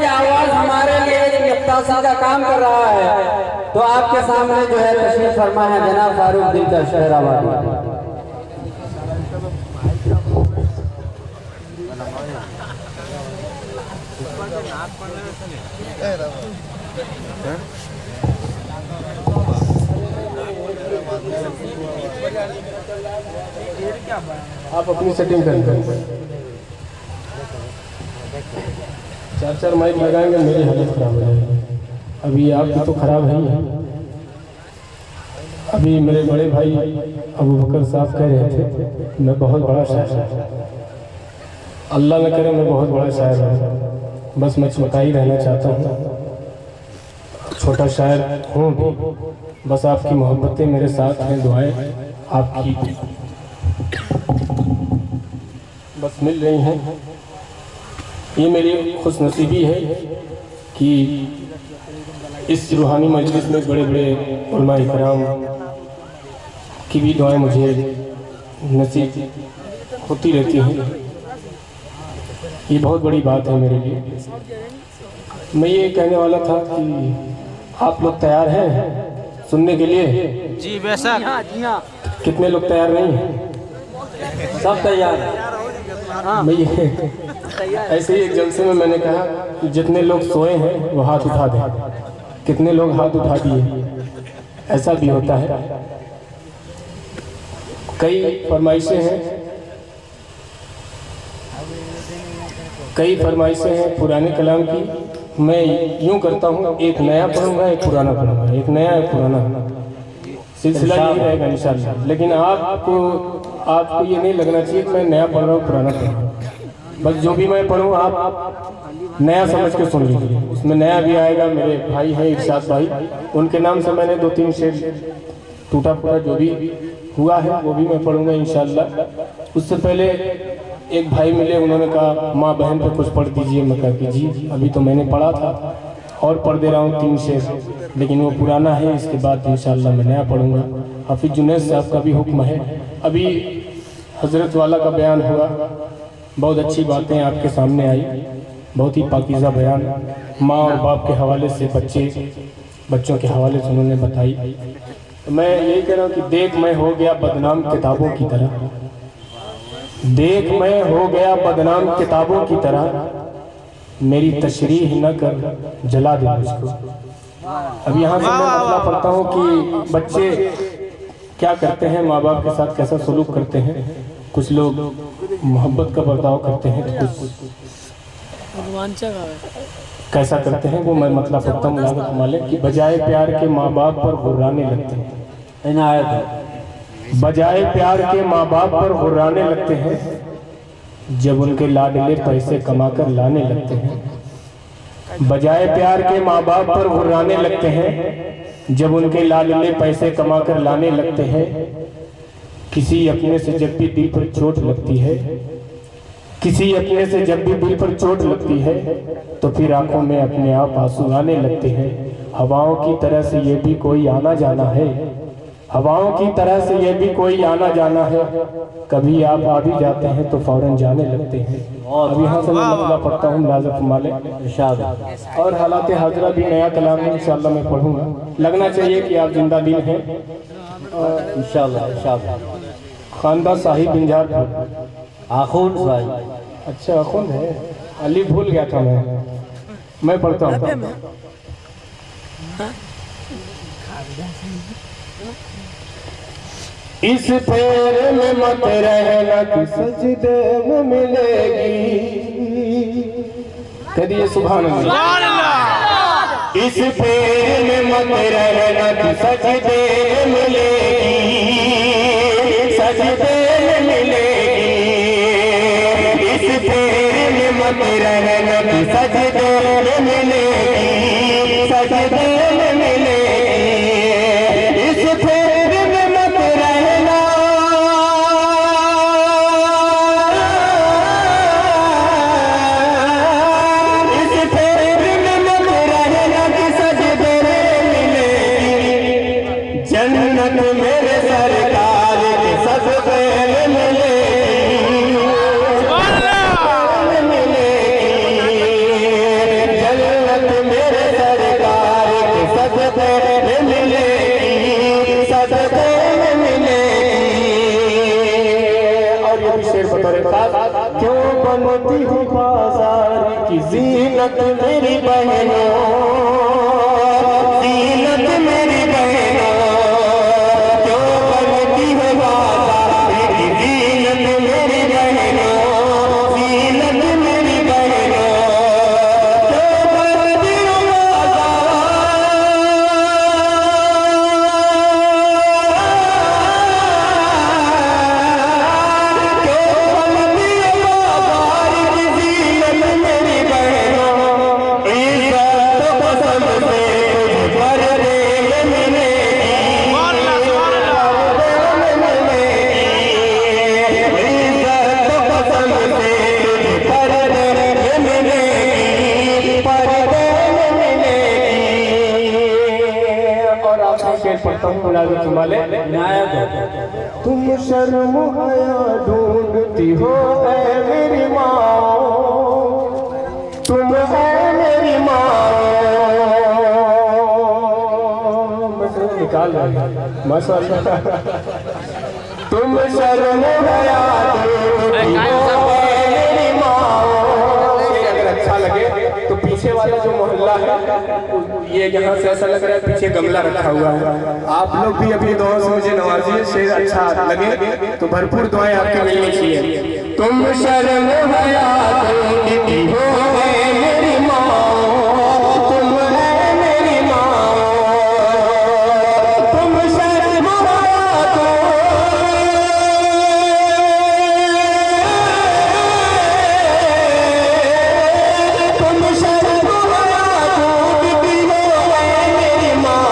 की आवाज हमारे लिए एक नक्काशी का काम कर रहा है। तो आपके सामने जो है तशरीफ फरमा है जनाब फारूक दिलकश शहराबादी। आप अपनी सेटिंग करें। 4-4 माइक लगाएंगे मेरी हालत खराब हो जाएगी। अभी आपकी तो खराब है ही। अभी मेरे बड़े भाई अबू बकर साहब कह रहे थे मैं बहुत बड़ा शायर हूँ। अल्लाह न करे मैं बहुत बड़ा शायर हूँ, बस मैं छोटा ही रहना चाहता हूँ। छोटा शायर हूँ भी, बस आपकी मोहब्बतें मेरे साथ हैं, दुआएं आपकी बस मिल रही हैं। ये मेरी खुशनसीबी है कि इस रूहानी मजलिस में बड़े बड़े उलमा इकराम की भी दुआएं मुझे नसीब होती रहती हैं। ये बहुत बड़ी बात है मेरे लिए। मैं ये कहने वाला था कि आप लोग तैयार हैं सुनने के लिए? जी बेशक। कितने लोग तैयार नहीं हैं? सब तैयार है। मैं ये ऐसे ही एक जलसे में मैंने कहा कि जितने लोग सोए हैं वो हाथ उठा दें। कितने लोग हाथ उठा दिए? ऐसा भी होता है। कई फरमाइशें हैं पुराने कलाम की। मैं यूं करता हूं, एक नया पढ़ूंगा, एक पुराना पढ़ूंगा, एक नया एक पुराना, सिलसिला यही रहेगा इंशाल्लाह। लेकिन आपको ये नहीं लगना चाहिए कि मैं नया पढ़ रहा हूँ पुराना पढ़ रहा हूँ। बस जो भी मैं पढ़ूँ आप नया समझ के सुन लीजिए। उसमें नया भी आएगा। मेरे भाई हैं इरशाद भाई, उनके नाम से मैंने 2-3 शेर टूटा फूटा जो भी हुआ है वो भी मैं पढ़ूंगा इंशाल्लाह। उससे पहले एक भाई मिले, उन्होंने कहा माँ बहन पे कुछ पढ़ दीजिए। मैं कहा कि जी अभी तो मैंने पढ़ा था और पढ़ दे रहा हूँ 3 शेर, लेकिन वो पुराना है। इसके बाद इंशाल्लाह मैं नया पढ़ूंगा। हाफिज जुनैद साहब का भी हुक्म है। अभी हजरत वाला का बयान हुआ, बहुत अच्छी बातें आपके सामने आई, बहुत ही पाकीज़ा बयान माँ और बाप के हवाले से, बच्चों के हवाले से उन्होंने बताई। तो मैं यही कह रहा हूँ कि देख मैं हो गया बदनाम किताबों की तरह, देख मैं हो गया बदनाम किताबों की तरह, मेरी तशरीह न कर जला दे मुझको। अब यहाँ से मैं मतलब पढ़ता हूँ कि बच्चे क्या करते हैं, माँ बाप के साथ कैसा सलूक करते हैं। कुछ लोग मोहब्बत का बर्ताव करते हैं, तो कुछ कैसा करते हैं वो मैं मतलब पढ़ता हूँ। लागत मालिक कि बजाय प्यार के माँ बाप पर हुर्राने लगते हैं। बजाय प्यार के माँ बाप पर हुर्राने लगते हैं, जब उनके लाडले पैसे कमाकर लाने लगते हैं। बजाय प्यार के माँ बाप पर हुर्राने लगते हैं, जब उनके लाडले पैसे कमाकर लाने लगते हैं। किसी अपने से जब भी दिल पर चोट लगती है, किसी अपने से जब भी दिल पर चोट लगती है, तो फिर आंखों में अपने आप आंसू आने लगते हैं। हवाओं की तरह से ये भी कोई आना जाना है, हवाओं की तरह से ये भी कोई आना जाना है। कभी आप आ भी जाते हैं तो फौरन जाने लगते हैं। अब यहाँ से मैं मतलब पढ़ता हूँ नाज़िफ मालिक इरशाद। और हालात हाजरा भी नया कलाम है, इंशाल्लाह मैं पढ़ूंगा। लगना चाहिए कि आप जिंदा दिल हैं इंशाल्लाह। इरशाद खानदा साहिब बिंजार आखुन साहिब। अच्छा आखुन है, अली भूल गया था मैं पढ़ता हूँ। इस फेर में मत रहना कि सजदे में मिलेगी। कह दिए सुभान अल्लाह। इस फेर में मत रहना कि सजदे में मिलेगी, सजदे में मिलेगी। इस फेर में मत रहना कि सजदे में मिलेगी, सजदे में मिलेगी। इस फेर में मत रहना, इस फेर में मत रहना कि सजदे में मिलेगी। जन्नत मेरे सरकार के सजदे में मिलेगी, मिलेगी। सदके में मिलेगी, सदके में मिलेगी। और ये भी शेर बतौर खास, क्यों बनती हूँ बाजार की जीनत मेरी बहनों, जीनत मेरी बहनों, क्यों बनती है बाजार की जीनत मेरी बहनों, जीनत मेरी बहनों, क्यों बनती हो तुम शर्म हया ढूंढती हो ऐ मेरी माँ, तुम है मेरी माँ। निकाल माशाअल्लाह। तुम शर्म हया ढूंढती हो ऐ मेरी माँ। अगर अच्छा लगे तो पीछे वाला जो मोहल्ला है, ये यहाँ से ऐसा लग रहा है पीछे गमला रखा हुआ है। आप लोग भी अपनी दुआओं से मुझे नवाजिए, शेर अच्छा लगे तो भरपूर दुआएं आपकी मिलनी चाहिए। तुम शर्म हया ढूंढती हो ऐ मेरी माँ, तुम है मेरी माँ, तुम शर्म हया तुम शर्म हया ढूंढती हो ऐ मेरी माँ।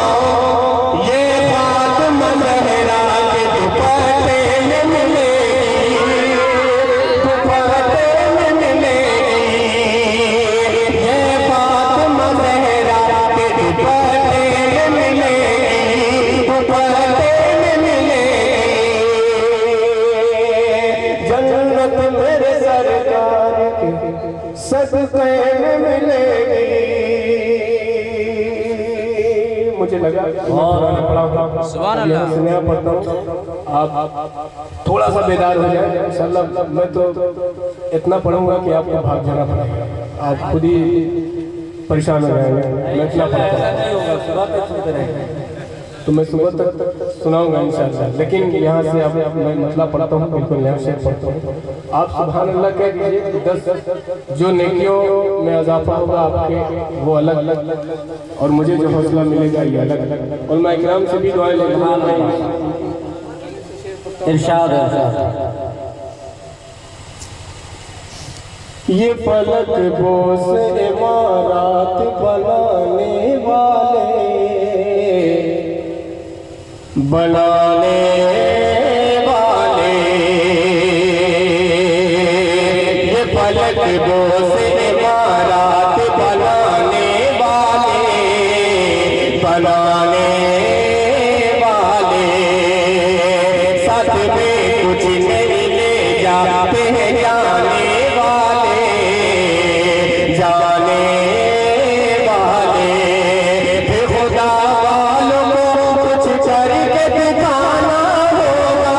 ये बात मजहरा के दुपट्टे में मिलेगी, दुपट्टे में मिलेगी। ये बात मजहरा के दुपट्टे में मिलेगी, दुपट्टे में मिलेगी। जन्नत मेरे सरकार के सदके में मिलेगी। मुझे लगा सुभान अल्लाह। सुनया पढ़ता हूँ, आप थोड़ा सा बेदार हो जाए इंशाल्लाह। मैं तो इतना पढ़ूंगा कि आपको भाग जाना पड़ेगा, आप खुद ही परेशान हो जाएंगे। मैं इतना पढ़ता हूँ तो मैं सुबह तक सुनाऊंगा इंशाल्लाह। लेकिन यहाँ से अब मैं मतलब पढ़ता हूँ, बिल्कुल यहाँ से पढ़ता हूँ। आप सुभान अल्लाह कह दीजिए। 10 जो नेकियों में इजाफा होगा आपके, वो अलग अलग, और मुझे जो हौसला मिलेगा ये अलग अलग। और मैं इकराम से भी दुआएं लेता हूँ। इरशाद इरशाद। ये फलक बोस इमारत बनाने वाले, बनाने वाले, ये फलक बोस इमारत बनाने वाले, बनाने वाले, साथ में कुछ नहीं ले जाते हैं जाने वाले, जाने वाले। फिर खुदा वालों को कुछ करके दिखाना होगा,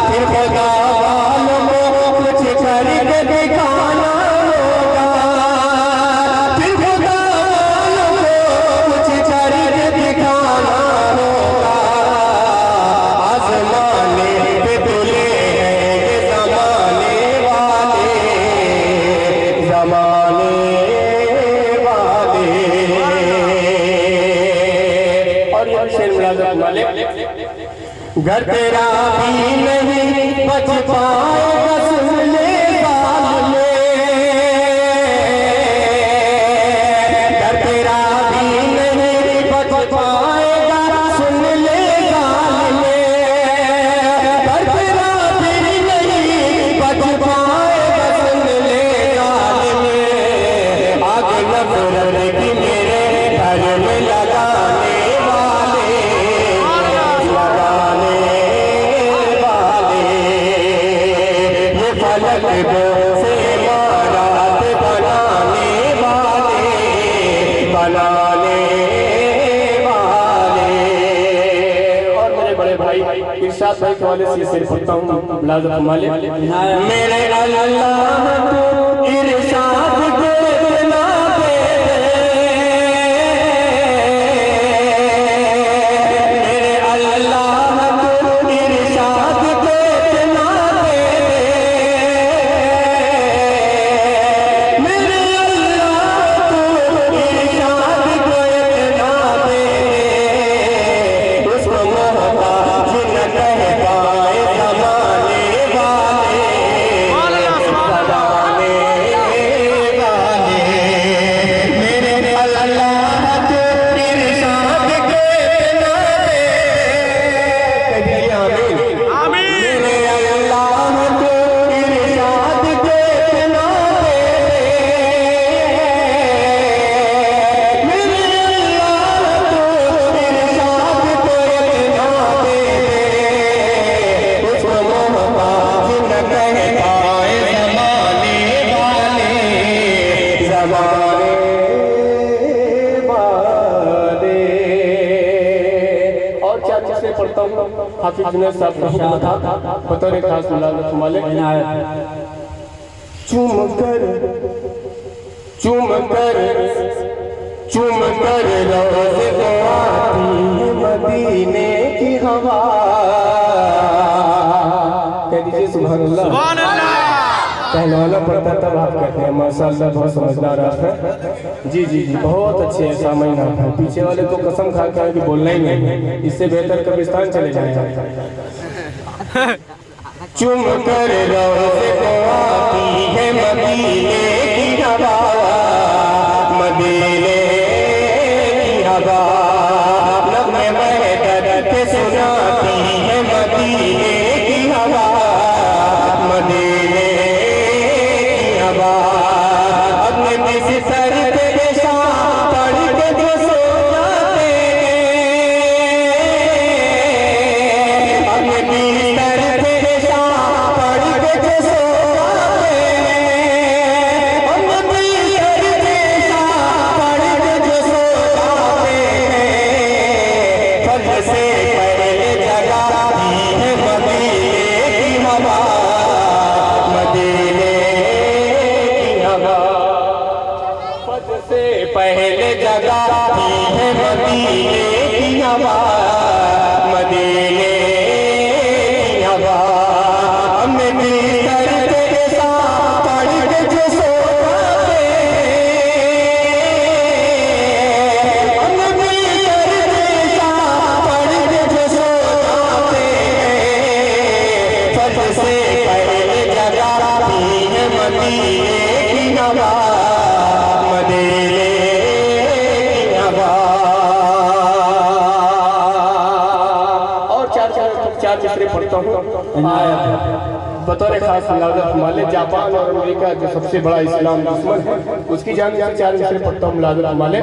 फिर खुदा वालों को कुछ करके दिखाना होगा, फिर खुदा वालों को कुछ करके दिखाना होगा। आसमाने पे तुले हैं ये जमाने वाले, जमाने वाले। और ये शेर मुलाज़म वाले, घर तेरा भी नहीं बच पाएगा सुन ले सामने, घर तेरा भी नहीं बच पाएगा सुन ले सामने, घर तेरा भी नहीं बच पाएगा सुन ले सामने। आग नफरत की मेरे घर में लगाने वाले, लगाने वाले, हवाले से शेर पढ़ता हूँ मुलाज़ा फरमाले। मेरे अल्लाह तू इरशाद के बिना पे, मेरे अल्लाह तू इरशाद के बिना पे, मेरे अल्लाह तू इरशाद के बिना पे, उसको मोहताज न कह पाए ज़माने वाले, मेरे अल्लाह तू इरशाद के बिना पे, मेरे अल्लाह तू इरशाद के बिना पे, मेरे अल्लाह तू इरशाद के बिना पे, उसको मोहताज न कह पाए ज़माने वाले, ज़माने वाले। और चार चीजें पढ़ता हूँ हाफिज जुनैद साहब का हुक्म था बतौर खास मुलाज़ा फरमाले। चूम कर रोज़ को आती है मदीने की हवा। कह दीजिए सुभान अल्लाह। कहलाना पड़ता तब आप कहते हैं माशाअल्लाह बहुत समझदार आप हैं। जी जी जी बहुत अच्छे हैं सामईन आप हैं। पीछे वाले तो कसम खा कर कि बोलना ही नहीं, इससे बेहतर कब्रिस्तान चले जाए। चुम कर रोज़ को आती है मदीने की हवा, मदीने की हवा, नग़्मे महकत के सुनाती है मदीने की हवा, मदीने की हवा। अपने बिस्तर पे शाम पढ़ के जो सो जाते, अपने बिस्तर पे शाम पढ़ के जो सो जाते, अपने बिस्तर पे शाम पढ़ के जो सो जाते, फज्र से पहले जगाती है मदीने की हवा, मदीने की हवा। फज्र से पहले जगाती है मदीने की हवा, मदीने की हवा। हमने बिस्तर पे शाम पढ़ के जो सो जाते, हमने बिस्तर पे शाम पढ़ के जो सो जाते, फज्र से पहले जगाती है मदीने की हवा, मदीने की हवा। और चार मिसरे पढ़ता हूँ बतौर खास मुलाज़ा फरमाले। जापान और अमेरिका जो सबसे बड़ा इस्लाम दुश्मन है उसकी जान से चार मिसरे पढ़ता हूँ मुलाज़ा फरमाले।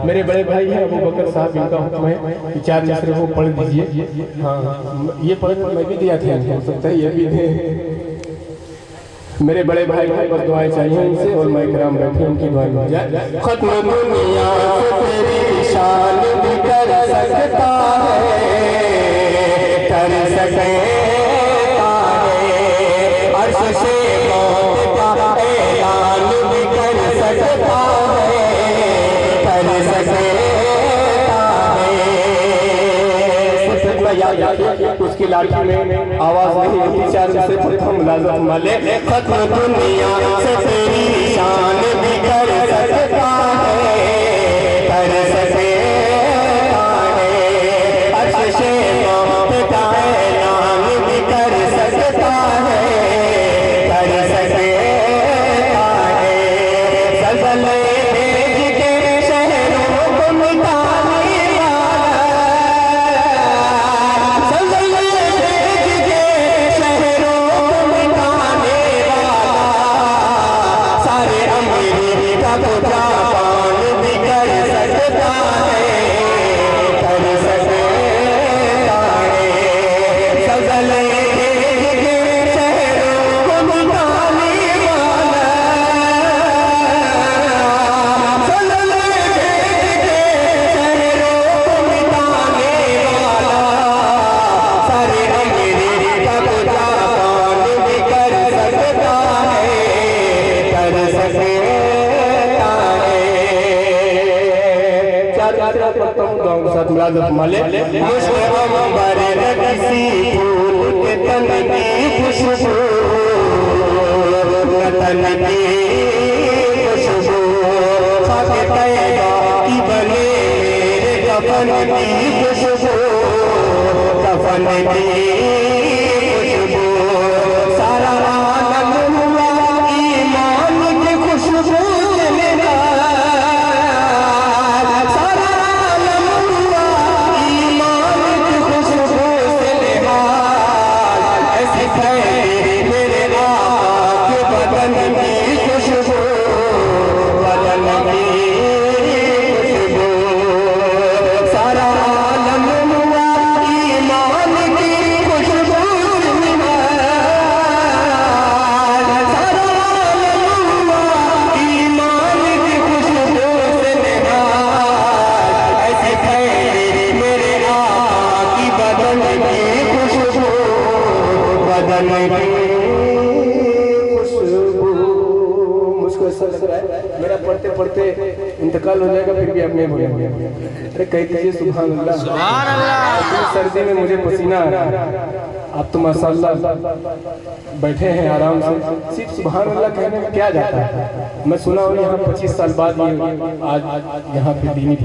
मेरे बड़े भाई हैं अबू बकर साहब, इनका हुक्म है कि चार मिसरे वो पढ़ दीजिए। हाँ ये पढ़ मैं भी दिया था, हो सकता है ये भी दे। मेरे बड़े भाई भाई बस दुआएं चाहिए उनसे और मैं कराम बैठे उनकी दुआएं हो जाए। खत्म दुनिया से तेरी शान भी कर सकता है, कर सकता है, अर्श से मौत का ऐलान भी कर सकता है, कर सकता है। उसकी लाठी में आवाज नहीं होती। चार मिसरे पढ़ता हूँ मुलाज़ा फरमाले। खत्म दुनिया से तेरी शान भी कर सकता है, कर सकता है, अर्श से मौत का ऐलान भी कर सकता है, कर सकता है। ज़लज़ले भेज के शहरों को मिटाने वाला, ज़लज़ले भेज के शहरों को मिटाने वाला, सारे अमेरिका को जापान भी कर सकता है, कर सकता है। ज़लज़ले भेज के शहरों को मिटाने वाला, ज़लज़ले भेज के शहरों को मिटाने वाला, सारे अमेरिका सके तारे। चार पढ़ता हूँ गाँव के साथ मुलाजत माले। मुश्किल किसी फूल के तन की खुशबू, तन की खुशबू खाके तैबा की बने मेरे कफन की खुशबू, कफन की खुशबू। सारा आलम हुआ ईमान की खुशबू से निहाल, सारा आलम हुआ ईमान की खुशबू से निहाल। ऐसी फैली मेरे आका के बदन की खुशबू, बदन की खुशबू। सारा आलम हुआ ईमान की खुशबू से निहाल, सारा आलम हुआ ईमान की खुशबू से निहाल। ऐसी फैली मेरे आका की बदन की खुशबू, बदन की खुशबू। मुझको ऐसा लग रहा है मेरा पढ़ते पढ़ते इंतकाल हो जाएगा, फिर भी आप नहीं बोलेंगे। अरे कह दीजिए सुभान अल्लाह। सुभान अल्लाह। सर्दी में मुझे पसीना आ रहा है, आप तो माशाल्लाह बैठे हैं आराम से, सिर्फ सुभान अल्लाह कहने में क्या जाता है। मैं सुना हूँ यहाँ 25 साल बाद ये आज यहाँ पे दीनी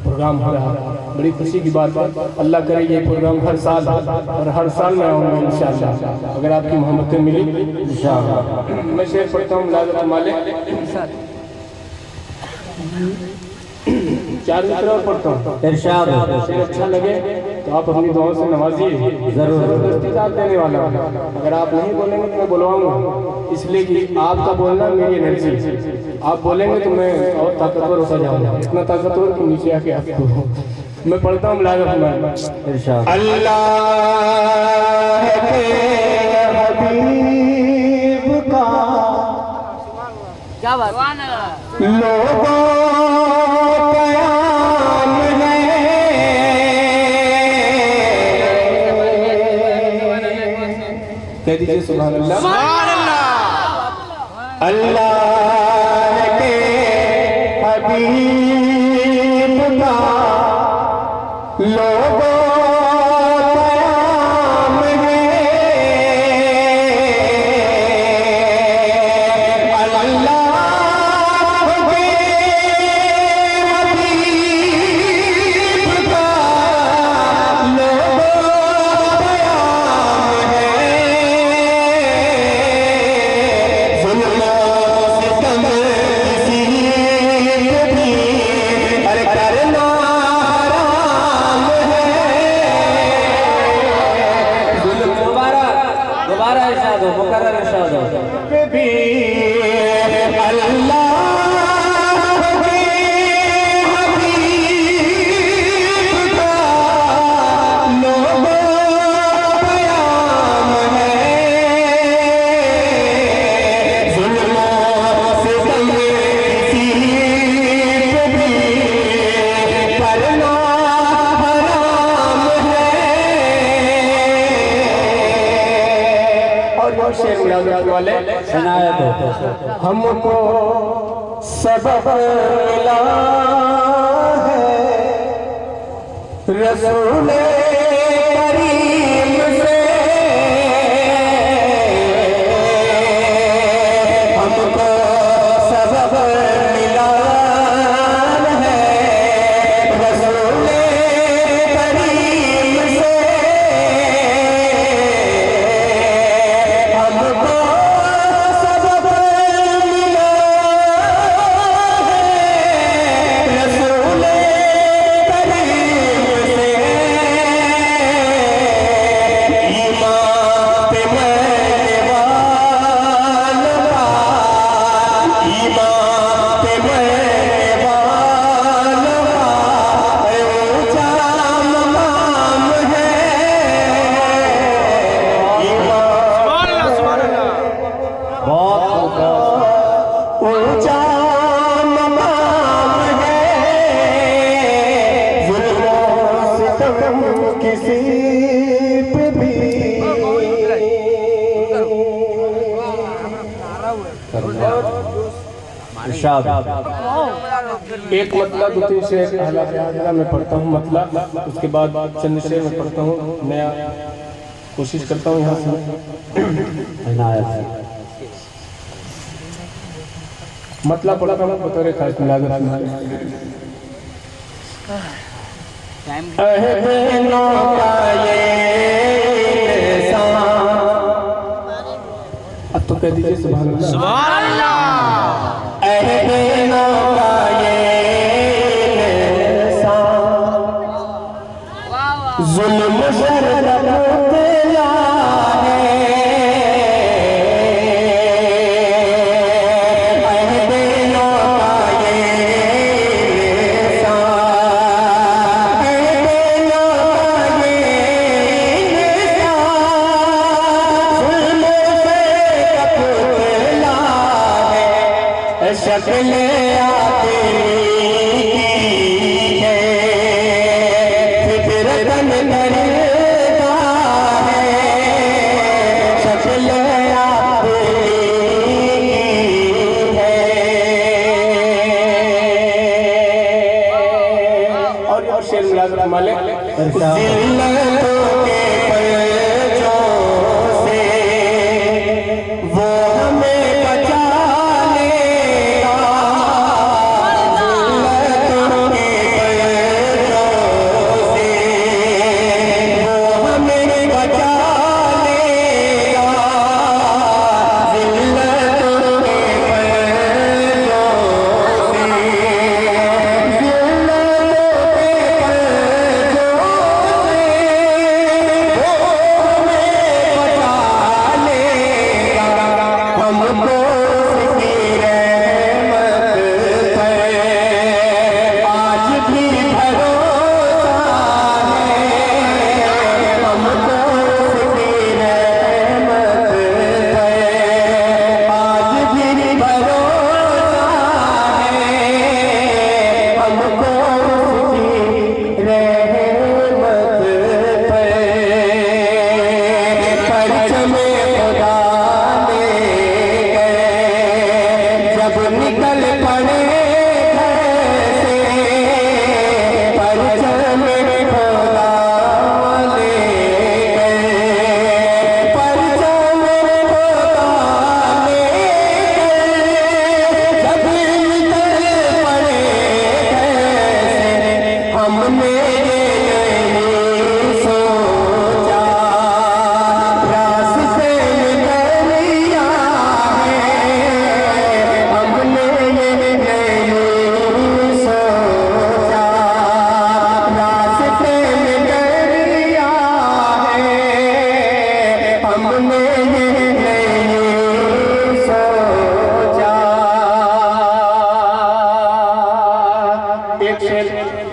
प्रोग्राम हो रहा है, बड़ी खुशी की बात है। अल्लाह करे ये प्रोग्राम हर साल और हर साल मैं आऊँगा इंशाअल्लाह, अगर आपकी मोहब्बतें मिली इंशाअल्लाह। मैं शेर पढ़ता हूँ मुलाजत माले। चार तरह पढ़ता हूँ, इरशाद शेर अच्छा लगे तो आप अपनी दुआओं से नवाजिए। जरूर। जबरदस्ती दाद देने वाला हूँ, अगर आप नहीं बोलेंगे तो मैं बुलवाऊंगा, इसलिए कि आपका बोलना मेरी एनर्जी। आप बोलेंगे तो मैं और ताकतवर होता जाऊंगा, इतना ताकतवर कि नीचे आके आपको। मैं पढ़ता हूँ मुलाजत में। इरशाद। अल्लाह के हबीब का क्या बात लोगों कयाम है, कह दीजिए सुभान अल्लाह। अल्लाह के हबीब का लोगों कयाम है। अल्लाह के हबीब का लोगों कयाम है। जुल्म सितम किसी पे भी अरे करना हराम है। दोबारा इरशाद हो, मुकर्रर इरशाद हो। पे भी अल्लाह के हबीब का लोगों कयाम है। जुल्म सितम किसी पे भी करना हराम है। और वो शेर मुलाजत वाले। इनायत हो। हमको सबक मिला है रसूल करीम से, हमको सबक मिला है रसूल करीम से। हमको सबक मिला है रसूल करीम से। ईमान पे मरने वालों का, ईमान पे मरने वालों का ऊंचा मकाम है। बहुत ऊंचा मकाम है। जुल्म सितम किसी पे भी इरशाद। एक मतला 2-3 शेर हालात में पढ़ता हूँ मतला, उसके बाद चंद शेर में पढ़ता हूँ नया, कोशिश करता हूँ यहाँ से मतला पढ़ता हूँ बतौर खास मिलाकर। अब तो कह दीजिए सुभान अल्लाह। सुभान अल्लाह। जुल्म शक्ल आती है फितरतन करता है, शक्ल आती है। और शेर मिलाकर माले जिल्लतों के पैचों से वो हमें बचा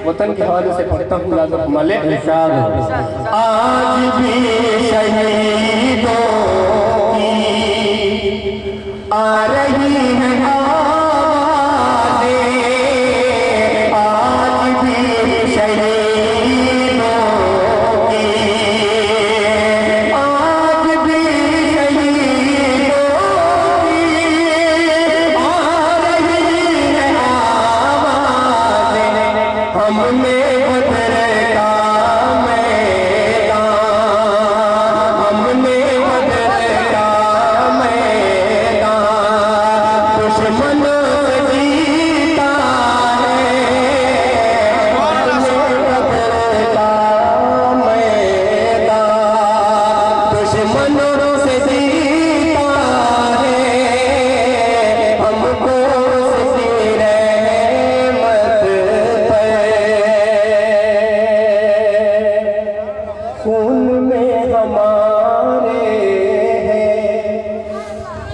वतन के हवाले से पढ़ता हूँ लाजर माले। आज भी शहीदों की आ रही है आवाज़ें, आज भी शहीदों की, आज भी शहीदों की आ रही है आवाज़ें। हमने बदर का मैदान, हमने बदर का मैदान दुश्मनों से जीता है। हमने बदर का मैदान दुश्मनों से जीता है। हमको उसकी रहमत खून में हमारे है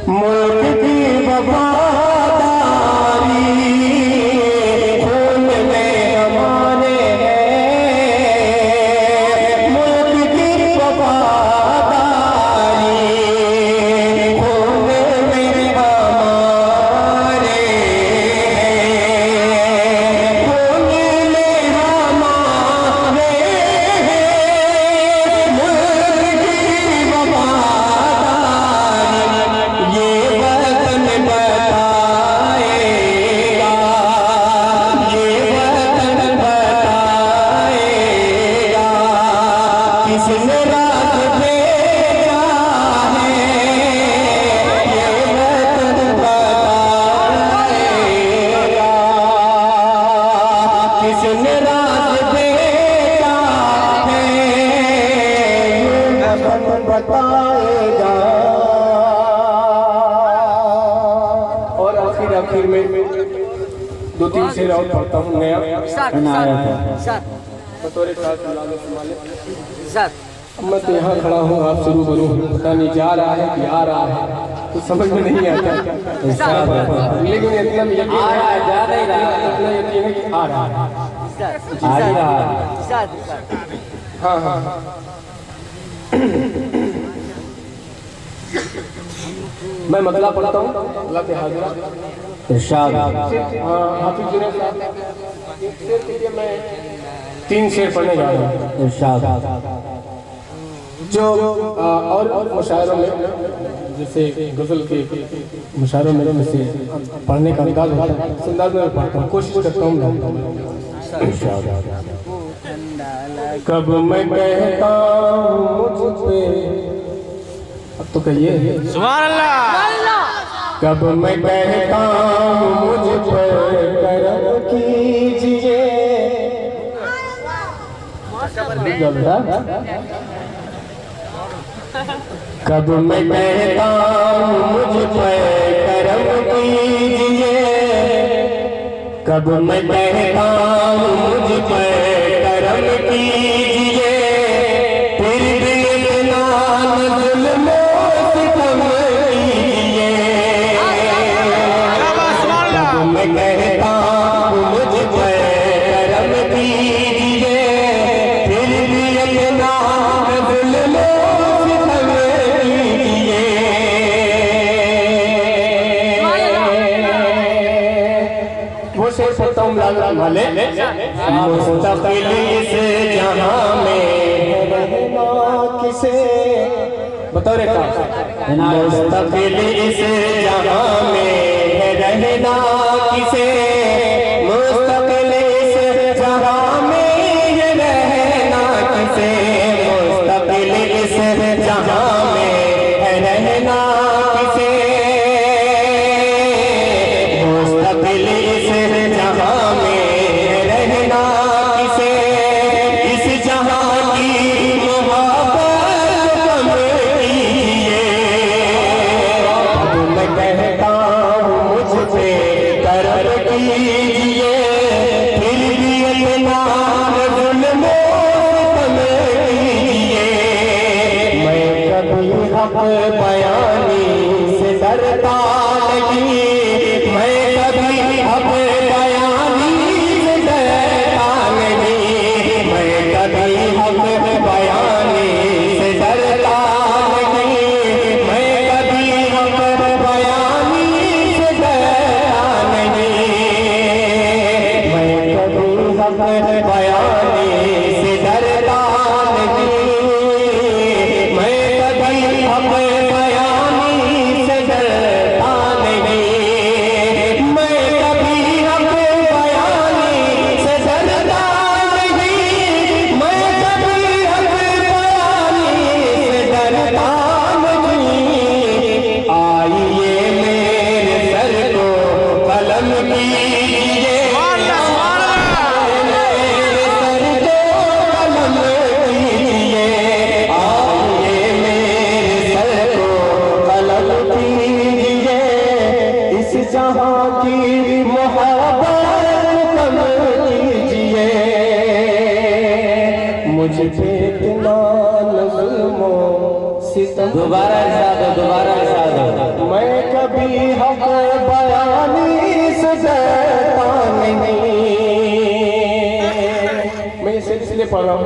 मुल्क की वफादारी, आखिर में 2-3 शेर और पढ़ता हूँ नया बतौर खास लाल मालिक। मैं तो यहाँ खड़ा हूँ आपसे रूबरू हूँ, पता नहीं जा रहा है कि आ रहा है तो समझ में नहीं आता, लेकिन इतना यकीन आ रहा है, जा नहीं रहा है। इतना यकीन है कि आ रहा है। आ ही रहा है। हाँ हाँ मैं मतला पढ़ता हूँ, अल्लाह के हाजिरा। इरशाद। हाफिज जुनैद साहब एक शेर के लिए मैं 3 शेर पढ़ने जा रहा हूँ। इरशाद। जो और मुशायरों में जैसे गजल के मुशायरों में से पढ़ने का अंदाज होता है, इस अंदाज में पढ़ता हूँ, कोशिश करता हूँ। कब मैं कहता हूँ मुझ पे, अब तो कहिए सुभान अल्लाह। कब मैं कहता हूँ मुझ पर करम कीजिए, कब मैं कहता हूँ मुझ पर करम कीजिए, कब मैं कहता हूँ मुझ पर करम कीजिए, फिर भी इतना जुल्म सितम कीजिए, कब मैं कहता हूँ मुझ पर करम कीजिए, फिर भी इतना जुल्म वाले मुस्तक़िल इस जहां में रहना किसे, बताओ रे मुस्तक़िल इस जहां में रहना किसे, मुस्तक़िल इस जहां में रहना किसे, मुस्तक़िल इस जहां में रहना किसे, मुस्तक़िल इस जहां बयानी से डरता नहीं, मैं कभी हक बयानी से डरता नहीं, मैं कभी हक बयानी से डरता नहीं, मैं कभी हक बयानी से डरता नहीं, मैं कभी हक बयानी से डरता नहीं, मैं कभी हक बयानी से डरता नहीं, मैं कभी हक बयानी से डरता नहीं, मैं कभी हक बयानी से डरता नहीं, आइए मेरे सर को कलम कीजिए, जहाँ की मोहब्बत कम कीजिए, मुझ पे इतना जुल्मों सितम, दोबारा इरशाद। मैं कभी हक बयानी से डरता नहीं, मैं इसे इसलिए पढ़ रहा हूँ